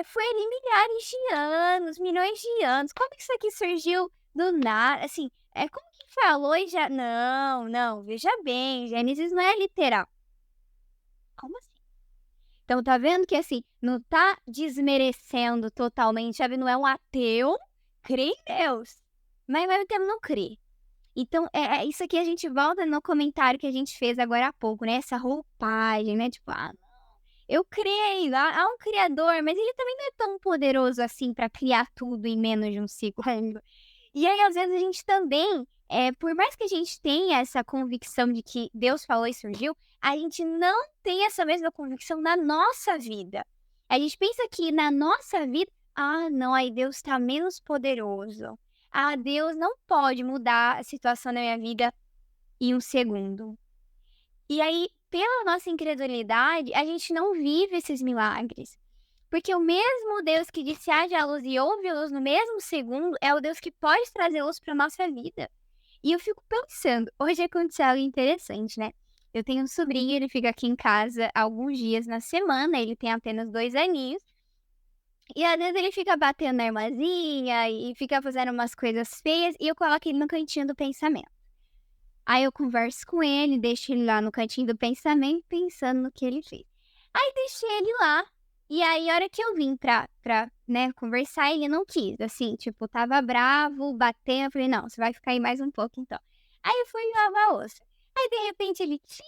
foi ali milhares de anos, milhões de anos. Como que isso aqui surgiu do nada? Assim, como que falou e já... Não, veja bem, Gênesis não é literal. Como assim? Então tá vendo que assim, não tá desmerecendo totalmente, sabe? Não é um ateu, crê em Deus, mas ao mesmo tempo não crê. Então, isso aqui a gente volta no comentário que a gente fez agora há pouco, né? Essa roupagem, né? Tipo, não, eu creio, há um criador, mas ele também não é tão poderoso assim para criar tudo em menos de um ciclo. E aí, às vezes, a gente também, por mais que a gente tenha essa convicção de que Deus falou e surgiu, a gente não tem essa mesma convicção na nossa vida. A gente pensa que na nossa vida, não, aí Deus está menos poderoso. Deus não pode mudar a situação da minha vida em um segundo. E aí, pela nossa incredulidade, a gente não vive esses milagres. Porque o mesmo Deus que disse haja luz e houve luz no mesmo segundo é o Deus que pode trazer luz para nossa vida. E eu fico pensando, hoje aconteceu algo interessante, né? Eu tenho um sobrinho, ele fica aqui em casa alguns dias na semana, ele tem apenas 2 aninhos. E às vezes ele fica batendo na irmãzinha e fica fazendo umas coisas feias e eu coloco ele no cantinho do pensamento. Aí eu converso com ele, deixo ele lá no cantinho do pensamento pensando no que ele fez. Aí deixei ele lá. E aí, a hora que eu vim pra conversar, ele não quis, assim, tipo, tava bravo, batendo, eu falei, não, você vai ficar aí mais um pouco, então. Aí eu fui lavar a louça. Aí, de repente, ele, tia,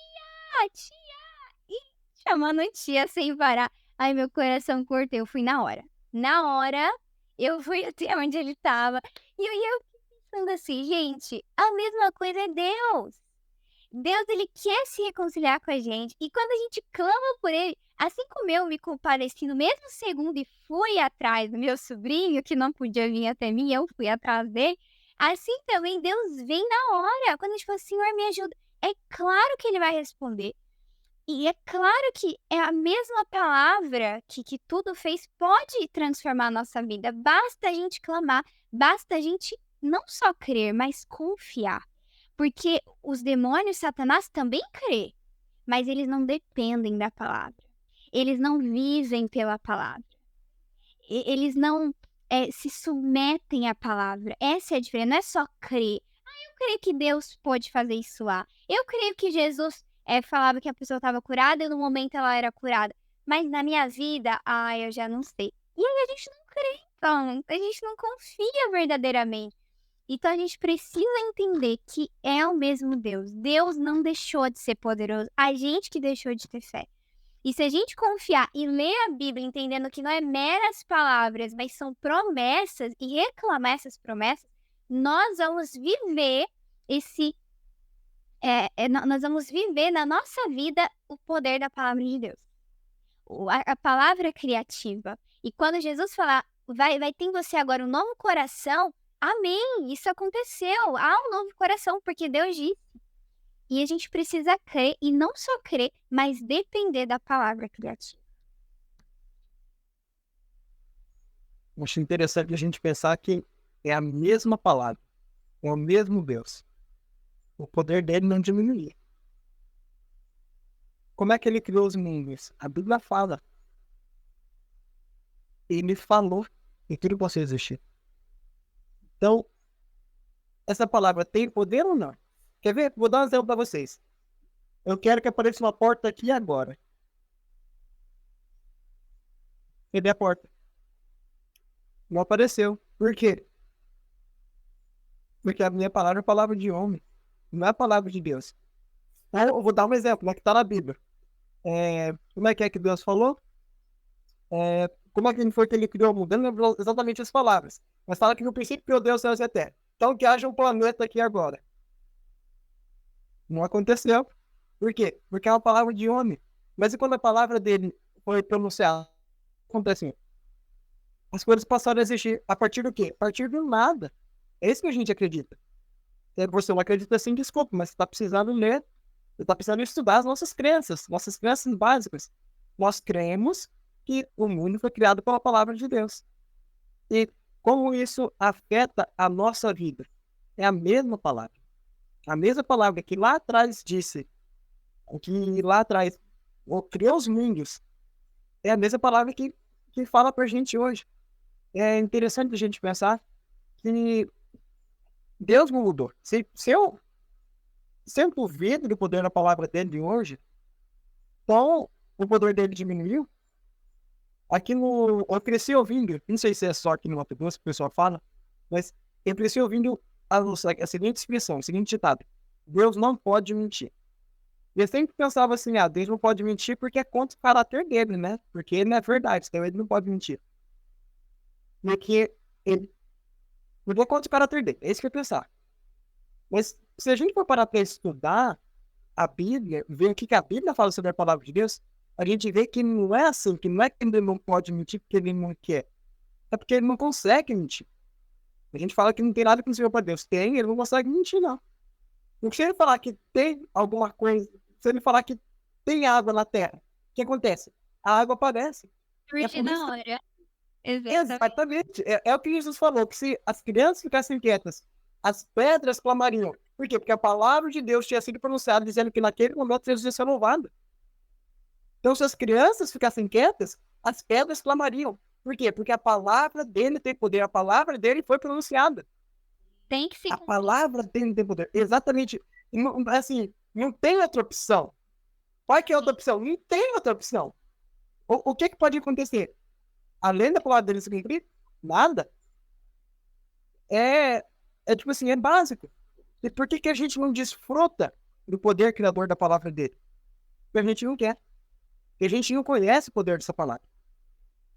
e chamando tia sem parar. Aí, meu coração cortou, eu fui na hora. Na hora, eu fui até onde ele tava, e eu pensando assim, gente, a mesma coisa é Deus. Deus, ele quer se reconciliar com a gente. E quando a gente clama por ele, assim como eu me compadeci no mesmo segundo e fui atrás do meu sobrinho, que não podia vir até mim, eu fui atrás dele, assim também Deus vem na hora. Quando a gente fala, Senhor, me ajuda, é claro que ele vai responder. E é claro que é a mesma palavra que tudo fez, pode transformar a nossa vida. Basta a gente clamar, basta a gente não só crer, mas confiar. Porque os demônios, Satanás também crê, mas eles não dependem da palavra. Eles não vivem pela palavra. Eles não se submetem à palavra. Essa é a diferença, não é só crer. Eu creio que Deus pode fazer isso lá. Eu creio que Jesus falava que a pessoa estava curada e no momento ela era curada. Mas na minha vida, eu já não sei. E aí a gente não crê, então. A gente não confia verdadeiramente. Então a gente precisa entender que é o mesmo Deus. Deus não deixou de ser poderoso. A gente que deixou de ter fé. E se a gente confiar e ler a Bíblia entendendo que não é meras palavras, mas são promessas e reclamar essas promessas, nós vamos viver nós vamos viver na nossa vida o poder da palavra de Deus. A palavra criativa. E quando Jesus falar, vai ter em você agora um novo coração. Amém, isso aconteceu. Há um novo coração, porque Deus disse. E a gente precisa crer, e não só crer, mas depender da palavra criativa. Acho interessante a gente pensar que é a mesma palavra, é o mesmo Deus. O poder dele não diminuía. Como é que ele criou os mundos? A Bíblia fala. Ele falou e tudo possa existir. Então, essa palavra tem poder ou não? Quer ver? Vou dar um exemplo para vocês. Eu quero que apareça uma porta aqui agora. Cadê a porta? Não apareceu. Por quê? Porque a minha palavra é a palavra de homem. Não é a palavra de Deus. Eu vou dar um exemplo, que está na Bíblia. Como é que Deus falou? Como é que foi que ele criou o mundo? Eu não lembro exatamente as palavras. Mas fala que no princípio criou Deus céus e a terra. Então que haja um planeta aqui agora. Não aconteceu. Por quê? Porque é uma palavra de homem. Mas e quando a palavra dele foi pronunciada? Acontece assim. As coisas passaram a existir a partir do quê? A partir do nada. É isso que a gente acredita. Se você não acredita assim, desculpa, mas você está precisando ler. Você está precisando estudar as nossas crenças básicas. Nós cremos que o mundo foi criado pela palavra de Deus. E como isso afeta a nossa vida? É a mesma palavra. A mesma palavra que lá atrás disse, que lá atrás criou os mundos, é a mesma palavra que fala pra gente hoje. É interessante a gente pensar que Deus não mudou. Se eu duvido do poder da palavra dele de hoje, então o poder dele diminuiu. Eu cresci ouvindo, não sei se é só aqui no Mato Grosso que o pessoal fala, mas eu cresci ouvindo a seguinte expressão, o seguinte ditado: Deus não pode mentir. E eu sempre pensava assim, Deus não pode mentir porque é contra o caráter dele, né? Porque ele não é verdade, então ele não pode mentir. Porque é contra o caráter dele, é isso que eu pensava. Mas se a gente for parar para estudar a Bíblia, ver o que a Bíblia fala sobre a palavra de Deus, a gente vê que não é assim, que não é que ele não pode mentir porque ele não quer. É porque ele não consegue mentir. A gente fala que não tem nada que não seja para Deus. Tem, ele não consegue mentir, não. Porque se ele falar que tem alguma coisa, se ele falar que tem água na terra, o que acontece? A água aparece. Surge na hora. Exatamente. É o que Jesus falou, que se as crianças ficassem quietas, as pedras clamariam. Por quê? Porque a palavra de Deus tinha sido pronunciada dizendo que naquele momento Jesus ia ser louvado. Então, se as crianças ficassem quietas, as pedras clamariam. Por quê? Porque a palavra dele tem poder, a palavra dele foi pronunciada. Tem que se... A palavra dele tem poder. Exatamente. Assim, não tem outra opção. Qual que é a outra opção? Não tem outra opção. O que pode acontecer? Além da palavra dele se cumprir, nada. Tipo assim, é básico. E por que a gente não desfruta do poder criador da palavra dele? Porque a gente não quer. Porque a gente não conhece o poder dessa palavra.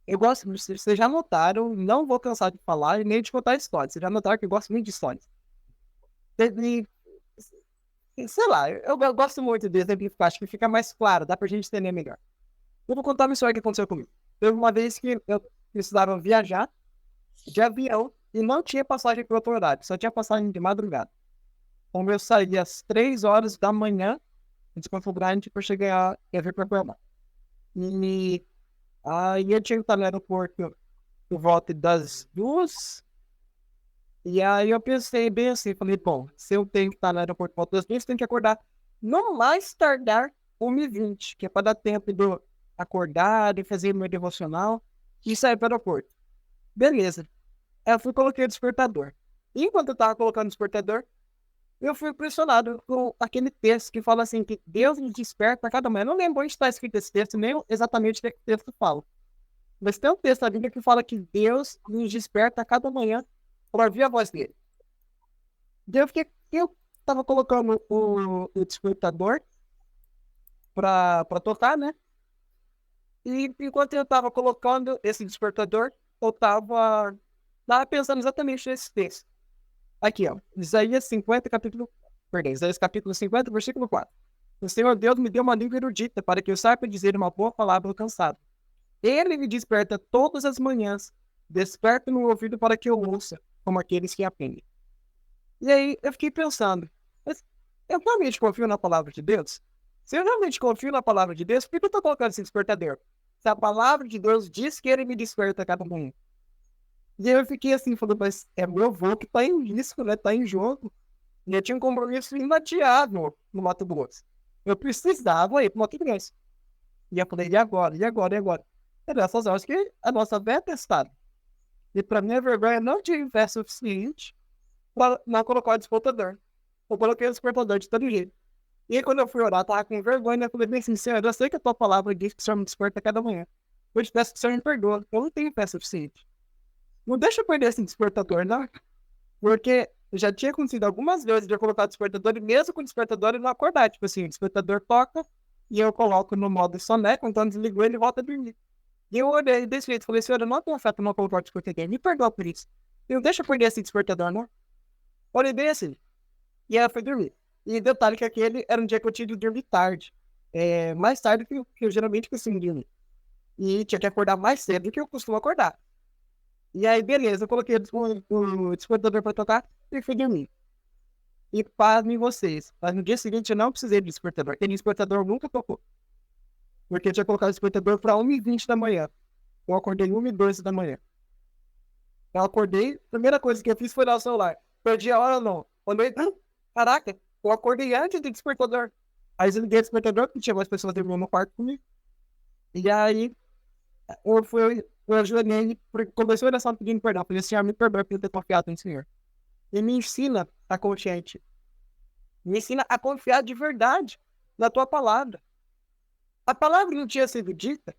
Eu gosto, vocês já notaram, não vou cansar de falar e nem de contar histórias. Vocês já notaram que eu gosto muito de histórias. Sei lá, eu gosto muito de exemplificar, acho que fica mais claro, dá pra gente entender melhor. Eu vou contar uma história que aconteceu comigo. Teve uma vez que eu precisava viajar de avião e não tinha passagem para outro horário, só tinha passagem de madrugada. Então eu saí às 3 horas da manhã, de Campo Grande, para chegar e vir para Cuiabá. E aí eu tinha que estar no aeroporto por volta das 2. E aí eu pensei bem assim, falei, bom, se eu tenho que estar no aeroporto por volta das 2, eu tenho que acordar no mais tardar 1h20, que é para dar tempo de eu acordar, e fazer meu devocional e sair para o aeroporto. Beleza. Aí eu coloquei o despertador. E enquanto eu estava colocando o despertador, eu fui impressionado com aquele texto que fala assim, que Deus nos desperta a cada manhã. Eu não lembro onde está escrito esse texto, nem exatamente o que o texto fala. Mas tem um texto na Bíblia que fala que Deus nos desperta a cada manhã para ouvir a voz dele. Eu estava colocando o despertador para tocar, né? E enquanto eu estava colocando esse despertador, eu estava pensando exatamente nesse texto. Aqui, ó. Isaías capítulo 50, versículo 4. O Senhor Deus me deu uma língua erudita para que eu saiba dizer uma boa palavra ao cansado. Ele me desperta todas as manhãs Desperta no ouvido para que eu ouça, como aqueles que aprendem. E aí eu fiquei pensando, mas eu realmente confio na palavra de Deus? Se eu realmente confio na palavra de Deus, por que eu estou colocando esse despertador? Se a palavra de Deus diz que ele me desperta a cada manhã. E aí eu fiquei assim, falando, mas é meu avô que está em risco, né? Está em jogo. E eu tinha um compromisso inadiável no Mato Grosso. Eu precisava ir para o Mato Grosso. E eu falei, e agora? E agora? E agora? É nessas horas que a nossa fé é testada. E para minha vergonha, não tive fé suficiente para não colocar o despertador. Eu coloquei o despertador de todo jeito. E aí, quando eu fui orar, eu tava com vergonha, né? Eu falei bem assim, Senhor, eu sei que a tua palavra diz que o Senhor me desperta a cada manhã. Eu te peço que o Senhor me perdoa. Eu não tenho fé suficiente. Não deixa eu perder esse despertador, não. Porque já tinha acontecido algumas vezes de eu colocar o despertador e mesmo com o despertador ele não acordar. Tipo assim, o despertador toca e eu coloco no modo soneca, então desligou e ele volta a dormir. E eu olhei desse jeito, falei, Senhor, eu não tenho fé para não colocar o despertador. Me perdoa por isso. E não deixa eu perder esse despertador, não. Olhei bem assim. E aí eu fui dormir. E detalhe que aquele era um dia que eu tinha de dormir tarde. Mais tarde que eu geralmente costumo dormir. E tinha que acordar mais cedo do que eu costumo acordar. E aí, beleza, eu coloquei o despertador pra tocar e fui dormir. E pasmem vocês, mas no dia seguinte eu não precisei de despertador. Aquele despertador nunca tocou. Porque eu tinha colocado o despertador pra 1h20 da manhã. Eu acordei 1h12 da manhã. Eu acordei, a primeira coisa que eu fiz foi dar o celular. Perdi a hora ou não? Olhei, caraca, eu acordei antes do despertador. Aí eu liguei o despertador, porque tinha mais pessoas dormindo no quarto comigo. E aí, eu ajoelhei, comecei a oração pedindo perdão. Falei, Senhor, me perdoe por eu ter confiado no Senhor. E me ensina a estar consciente. Me ensina a confiar de verdade na tua palavra. A palavra não tinha sido dita.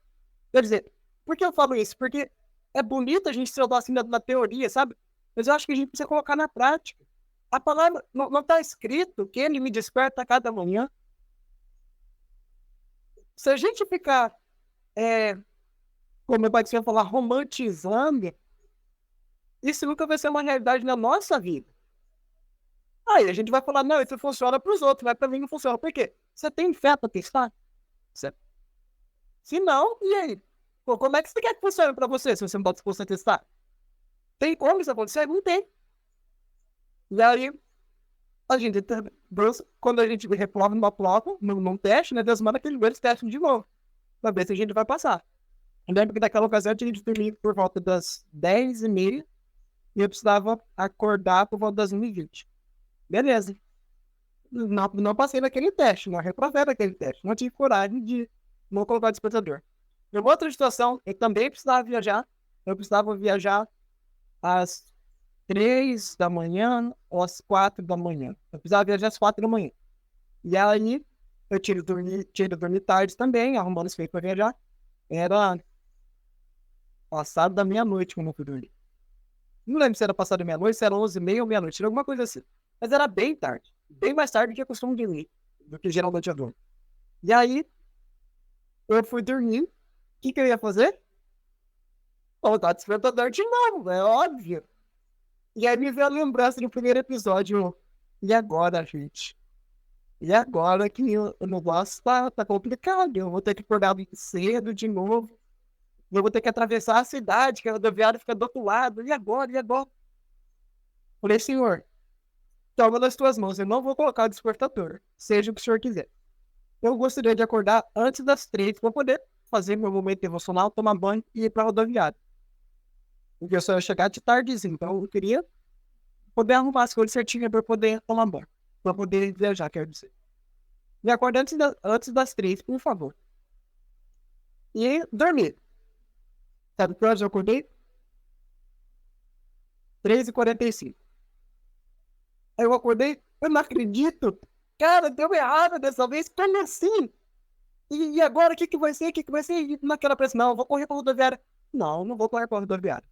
Quer dizer, por que eu falo isso? Porque é bonito a gente se assim na teoria, sabe? Mas eu acho que a gente precisa colocar na prática. A palavra não está escrito que ele me desperta a cada manhã. Se a gente ficar, como eu poderia falar, romantizando, isso nunca vai ser uma realidade na nossa vida. Aí a gente vai falar, não, isso funciona para os outros, mas para mim não funciona. Por quê? Você tem fé para testar? Se não, e aí? Pô, como é que você quer que funcione para você se você não está disposto a testar? Tem como isso acontecer? Não tem. E aí, a gente, quando a gente reprova numa prova, num teste, né, Deus manda que eles testem de novo, para ver se a gente vai passar. Eu lembro que naquela ocasião a gente dormia por volta das 10h30 e eu precisava acordar por volta das 1h20. Beleza. Não passei naquele teste, não reprovei naquele teste. Não tive coragem de não colocar o despertador. Em uma outra situação, eu também precisava viajar. Eu precisava viajar às 3 da manhã ou às 4 da manhã. Eu precisava viajar às 4 da manhã. E aí, eu tinha dormir tarde também, arrumando esse feito para viajar. Era passado da meia-noite quando eu fui dormir. Não lembro se era passado da meia-noite, se era 11h30 ou meia-noite, era alguma coisa assim. Mas era bem tarde. Bem mais tarde do que eu costumo dormir, do que geralmente eu durmo. E aí, eu fui dormir. O que eu ia fazer? Colocar o despertador de novo, é óbvio. E aí me veio a lembrança do primeiro episódio. E agora, gente? E agora que o negócio tá complicado. Eu vou ter que acordar muito cedo de novo. Eu vou ter que atravessar a cidade, que a rodoviária fica do outro lado. E agora? E agora? Falei, Senhor, toma nas tuas mãos. Eu não vou colocar o despertador, seja o que o Senhor quiser. Eu gostaria de acordar antes das 3 para poder fazer meu momento devocional, tomar banho e ir para a rodoviária. Porque eu só ia chegar de tardezinho, então eu queria poder arrumar as coisas certinhas para poder tomar banho, para poder viajar, quero dizer. Me acorde antes das 3, por favor. E dormir. Sabe que horas eu acordei? 3h45. Aí eu acordei, eu não acredito. Cara, deu errado dessa vez, como assim? E agora, o que vai ser? O que vai ser? E naquela pressão, não, eu vou correr para a rodoviária. Não vou correr para a rodoviária.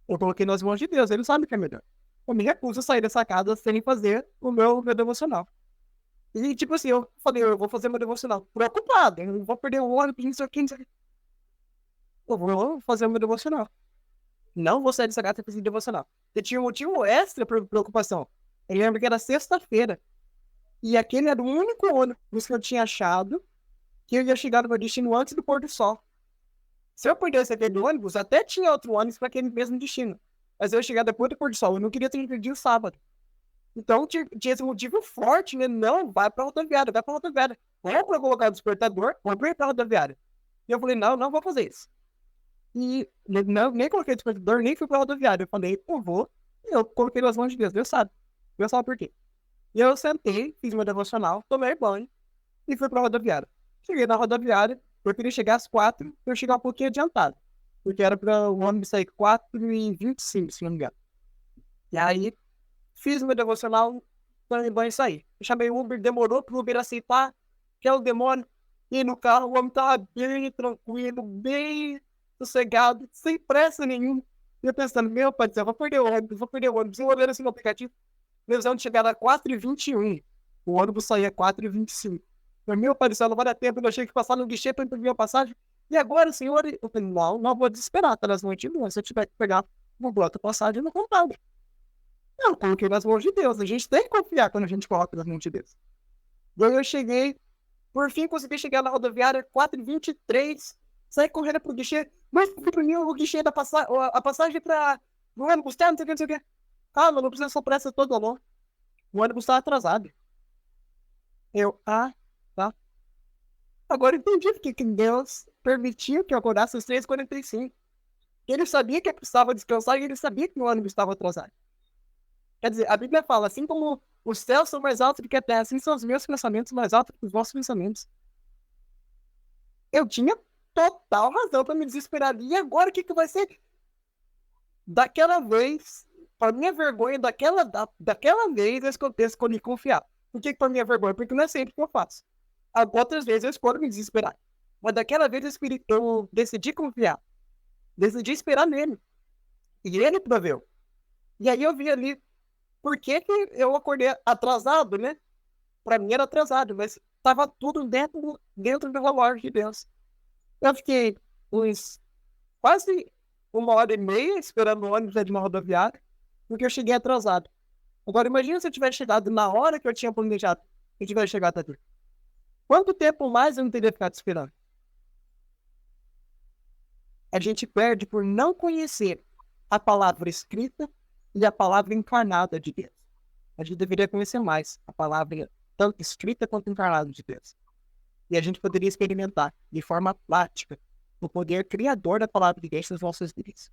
Eu coloquei nas mãos de Deus, ele sabe que é melhor. Eu me recuso a sair dessa casa sem fazer o meu devocional. E tipo assim, eu falei, eu vou fazer meu devocional. Preocupado, eu vou perder o ônibus, não sei o que. Eu vou fazer o meu devocional. Não vou sair dessa casa sem fazer devocional. Eu tinha um motivo extra para preocupação. Eu lembro que era sexta-feira. E aquele era o único ônibus que eu tinha achado que eu ia chegar no meu destino antes do pôr do sol. Se eu perdesse aquele ônibus, até tinha outro ônibus para aquele mesmo destino. Mas eu ia chegar depois do pôr do sol. Eu não queria ter perdido o sábado. Então tinha esse motivo forte, né? Não, vai pra rodoviária, vai pra rodoviária. Ou pra colocar o despertador, ou pra ir pra rodoviária. E eu falei, não, não vou fazer isso. E não, nem coloquei o despertador, nem fui pra rodoviária. Eu falei, eu vou. E eu coloquei nas mãos de Deus, Deus sabe. Deus sabe por quê. E eu sentei, fiz meu devocional, tomei banho e fui pra rodoviária. Cheguei na rodoviária, eu queria chegar às 4, eu cheguei um pouquinho adiantado. Porque era pra o ônibus sair 4h25, se não me engano. E aí, fiz meu devocional, tomei banho e saí. Eu chamei o Uber, demorou pro Uber aceitar, que é o demônio. E no carro, o homem tava bem tranquilo, bem sossegado, sem pressa nenhuma. E eu pensando, meu pai do céu, vou perder o ônibus, vou perder o ônibus. Eu olhando assim no aplicativo, previsão de chegar a 4h21. O ônibus saía 4h25. Meu pai do céu, não vai dar tempo, eu achei que passar no guichê para imprimir a passagem. E agora, senhor, eu falei, não, não vou desesperar, tá nas mãos de Deus. Se eu tiver que pegar uma outra passagem, eu não comprava. Eu coloquei nas mãos de Deus. A gente tem que confiar quando a gente coloca nas mãos de Deus. E aí eu cheguei, por fim consegui chegar na rodoviária, 4h23, saí correndo pro guichê, mas para mim o guichê da a passagem para o ônibus, não sei o que, não sei o que. Calma, não precisa só pressa toda não. O ônibus tá atrasado. Tá. Agora eu entendi porque que Deus permitiu que eu acordasse às 3h45. Ele sabia que eu precisava descansar e ele sabia que o ônibus estava atrasado. Quer dizer, a Bíblia fala, assim como os céus são mais altos do que a terra, assim são os meus pensamentos mais altos do que os vossos pensamentos. Eu tinha total razão para me desesperar. E agora o que vai ser? Daquela vez, para minha vergonha, daquela vez eu escolhi confiar. Por que para minha vergonha? Porque não é sempre que eu faço. Outras vezes eu escolho me desesperar. Mas daquela vez eu decidi confiar. Decidi esperar nele. E ele proveu. E aí eu vi ali por que eu acordei atrasado, né? Para mim era atrasado, mas estava tudo dentro do relógio de Deus. Eu fiquei quase 1h30 esperando o ônibus de uma rodoviária, porque eu cheguei atrasado. Agora imagina se eu tivesse chegado na hora que eu tinha planejado, que eu tivesse chegado aqui. Quanto tempo mais eu não teria ficado esperando? A gente perde por não conhecer a palavra escrita e a palavra encarnada de Deus. A gente deveria conhecer mais a palavra tanto escrita quanto encarnada de Deus. E a gente poderia experimentar de forma prática o poder criador da palavra de Deus nas nossas vidas.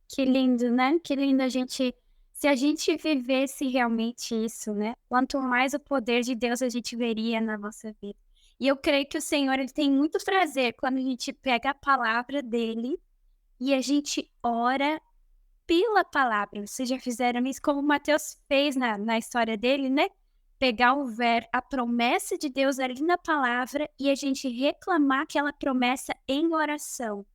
Que lindo, né? Que lindo se a gente vivesse realmente isso, né? Quanto mais o poder de Deus a gente veria na nossa vida. E eu creio que o Senhor ele tem muito prazer quando a gente pega a palavra dele e a gente ora pela palavra. Vocês já fizeram isso como o Mateus fez na história dele, né? Pegar a promessa de Deus ali na palavra e a gente reclamar aquela promessa em oração.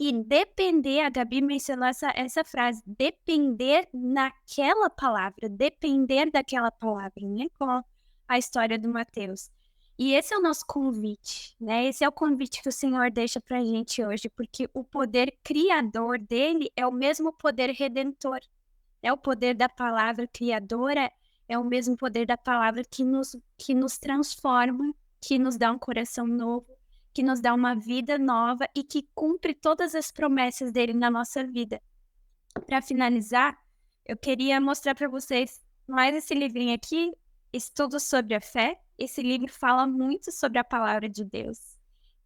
E depender, a Gabi mencionou essa frase, depender naquela palavra, depender daquela palavra, né? Com a história do Mateus. E esse é o nosso convite, né? Esse é o convite que o Senhor deixa pra gente hoje, porque o poder criador dele é o mesmo poder redentor. É o poder da palavra criadora, é o mesmo poder da palavra que nos transforma, que nos dá um coração novo, que nos dá uma vida nova e que cumpre todas as promessas dele na nossa vida. Para finalizar, eu queria mostrar para vocês mais esse livrinho aqui, Estudos sobre a Fé. Esse livro fala muito sobre a palavra de Deus.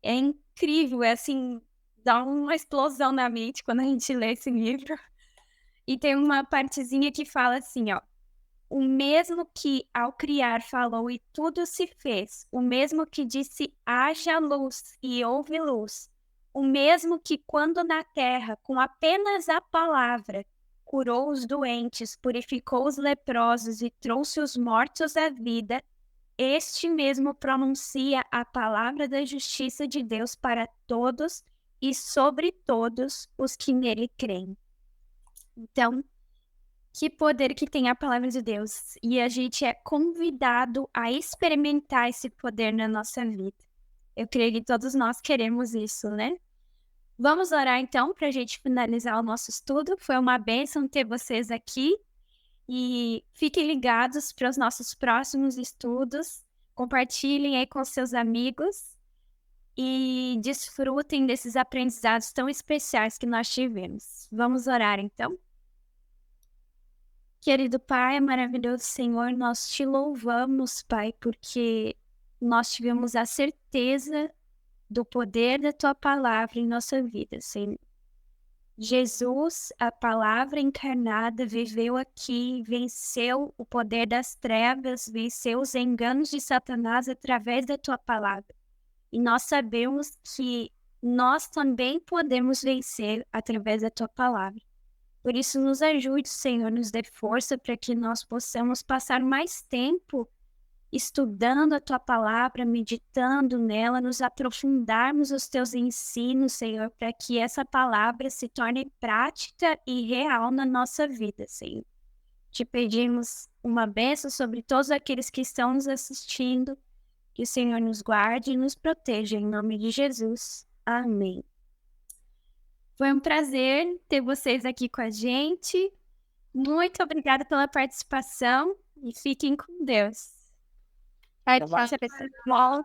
É incrível, é assim, dá uma explosão na mente quando a gente lê esse livro. E tem uma partezinha que fala assim, ó. O mesmo que ao criar falou e tudo se fez, o mesmo que disse haja luz e houve luz, o mesmo que quando na terra, com apenas a palavra, curou os doentes, purificou os leprosos e trouxe os mortos à vida, este mesmo pronuncia a palavra da justiça de Deus para todos e sobre todos os que nele creem. Então, que poder que tem a palavra de Deus. E a gente é convidado a experimentar esse poder na nossa vida. Eu creio que todos nós queremos isso, né? Vamos orar então para a gente finalizar o nosso estudo. Foi uma bênção ter vocês aqui. E fiquem ligados para os nossos próximos estudos. Compartilhem aí com seus amigos. e desfrutem desses aprendizados tão especiais que nós tivemos. Vamos orar, então? Querido Pai, maravilhoso Senhor, nós te louvamos, Pai, porque nós tivemos a certeza do poder da Tua palavra em nossa vida, Senhor. Jesus, a palavra encarnada, viveu aqui, venceu o poder das trevas, venceu os enganos de Satanás através da Tua palavra. E nós sabemos que nós também podemos vencer através da Tua palavra. Por isso, nos ajude, Senhor, nos dê força para que nós possamos passar mais tempo estudando a Tua palavra, meditando nela, nos aprofundarmos os Teus ensinos, Senhor, para que essa palavra se torne prática e real na nossa vida, Senhor. Te pedimos uma bênção sobre todos aqueles que estão nos assistindo, que o Senhor nos guarde e nos proteja, em nome de Jesus. Amém. Foi um prazer ter vocês aqui com a gente. Muito obrigada pela participação e fiquem com Deus. Tchau, tchau. Tchau, pessoal.